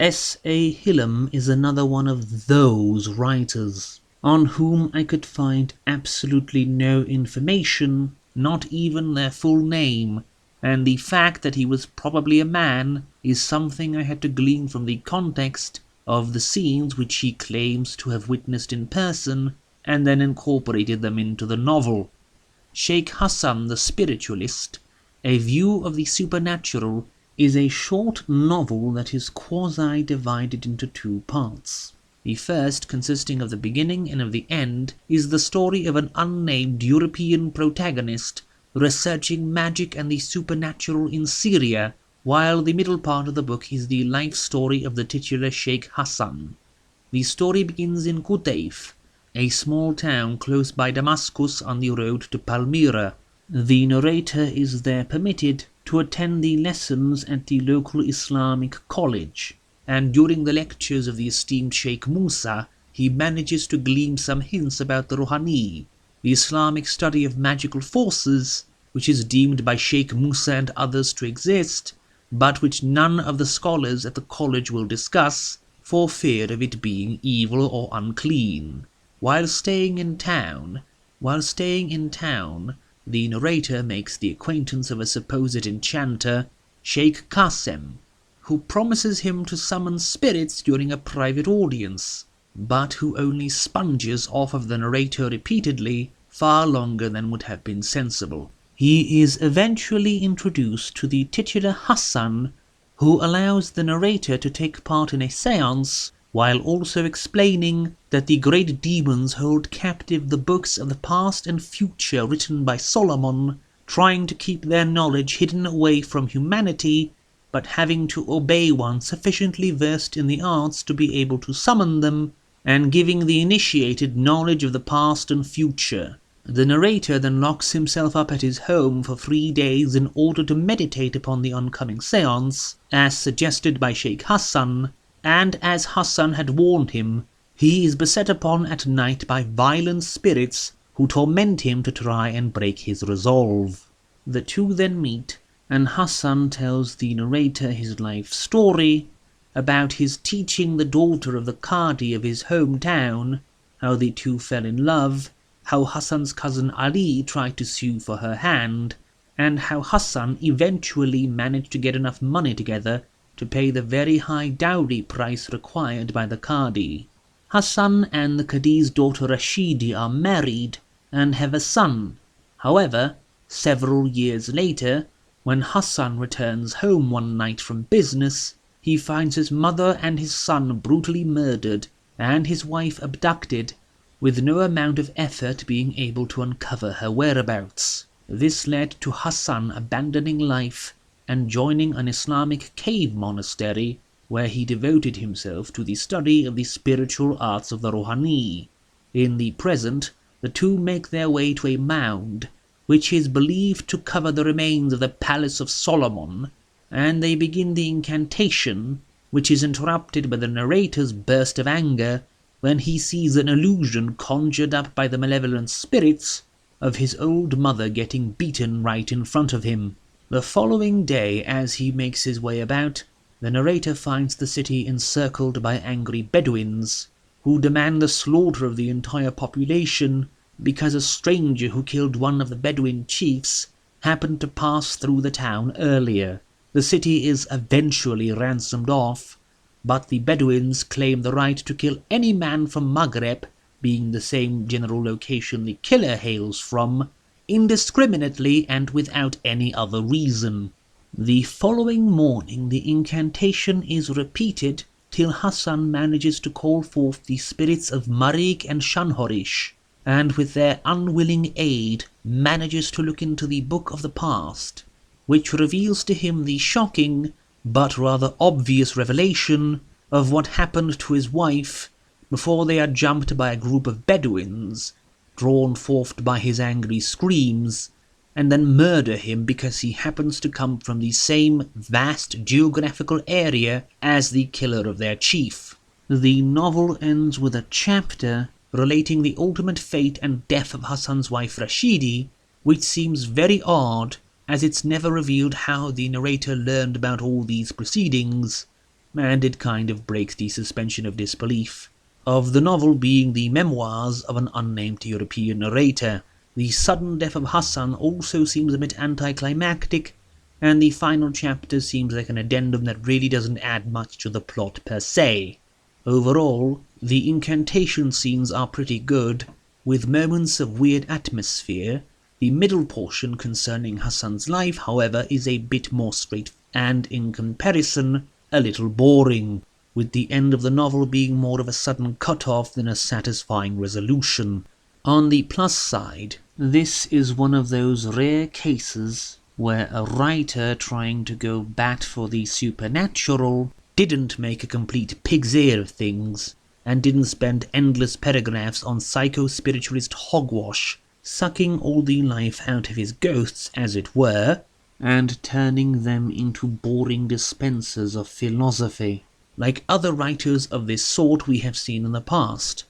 S.A. Hillam is another one of those writers on whom I could find absolutely no information, not even their full name, and the fact that he was probably a man is something I had to glean from the context of the scenes which he claims to have witnessed in person, and then incorporated them into the novel. Sheykh Hassan the Spiritualist, A View of the Supernatural, is a short novel that is quasi-divided into two parts. The first, consisting of the beginning and of the end, is the story of an unnamed European protagonist researching magic and the supernatural in Syria, while the middle part of the book is the life story of the titular Sheykh Hassan. The story begins in Qutayf, a small town close by Damascus on the road to Palmyra. The narrator is there permitted to attend the lessons at the local Islamic college, and during the lectures of the esteemed Sheikh Musa, he manages to glean some hints about the Ruhani, the Islamic study of magical forces, which is deemed by Sheikh Musa and others to exist, but which none of the scholars at the college will discuss, for fear of it being evil or unclean. While staying in town, the narrator makes the acquaintance of a supposed enchanter, Sheikh Qasim, who promises him to summon spirits during a private audience, but who only sponges off of the narrator repeatedly, far longer than would have been sensible. He is eventually introduced to the titular Hassan, who allows the narrator to take part in a séance, while also explaining that the great demons hold captive the books of the past and future written by Solomon, trying to keep their knowledge hidden away from humanity, but having to obey one sufficiently versed in the arts to be able to summon them, and giving the initiated knowledge of the past and future. The narrator then locks himself up at his home for 3 days in order to meditate upon the oncoming séance, as suggested by Sheikh Hassan, and as Hassan had warned him, he is beset upon at night by violent spirits who torment him to try and break his resolve. The two then meet, and Hassan tells the narrator his life story about his teaching the daughter of the Qadi of his hometown, how the two fell in love, how Hassan's cousin Ali tried to sue for her hand, and how Hassan eventually managed to get enough money together to pay the very high dowry price required by the Qadi. Hassan and the Qadi's daughter Rashidi are married and have a son. However, several years later, when Hassan returns home one night from business, he finds his mother and his son brutally murdered and his wife abducted, with no amount of effort being able to uncover her whereabouts. This led to Hassan abandoning life and joining an Islamic cave monastery, where he devoted himself to the study of the spiritual arts of the Ruhani. In the present, the two make their way to a mound, which is believed to cover the remains of the Palace of Solomon, and they begin the incantation, which is interrupted by the narrator's burst of anger when he sees an illusion conjured up by the malevolent spirits of his old mother getting beaten right in front of him. The following day, as he makes his way about, the narrator finds the city encircled by angry bedouins, who demand the slaughter of the entire population because a stranger who killed one of the Bedouin chiefs happened to pass through the town earlier. The city is eventually ransomed off, but the Bedouins claim the right to kill any man from Maghreb, being the same general location the killer hails from, indiscriminately and without any other reason. The following morning the incantation is repeated till Hassan manages to call forth the spirits of Marik and Shanhorish, and with their unwilling aid manages to look into the book of the past, which reveals to him the shocking but rather obvious revelation of what happened to his wife before they are jumped by a group of Bedouins, drawn forth by his angry screams, and then murder him because he happens to come from the same vast geographical area as the killer of their chief. The novel ends with a chapter relating the ultimate fate and death of Hassan's wife Rashidi, which seems very odd as it's never revealed how the narrator learned about all these proceedings, and it kind of breaks the suspension of disbelief of the novel being the memoirs of an unnamed European narrator. The sudden death of Hassan also seems a bit anticlimactic, and the final chapter seems like an addendum that really doesn't add much to the plot per se. Overall, the incantation scenes are pretty good, with moments of weird atmosphere. The middle portion concerning Hassan's life, however, is a bit more straight and, in comparison, a little boring, with the end of the novel being more of a sudden cut-off than a satisfying resolution. On the plus side, this is one of those rare cases where a writer trying to go bat for the supernatural didn't make a complete pig's ear of things, and didn't spend endless paragraphs on psycho-spiritualist hogwash, sucking all the life out of his ghosts, as it were, and turning them into boring dispensers of philosophy, like other writers of this sort we have seen in the past.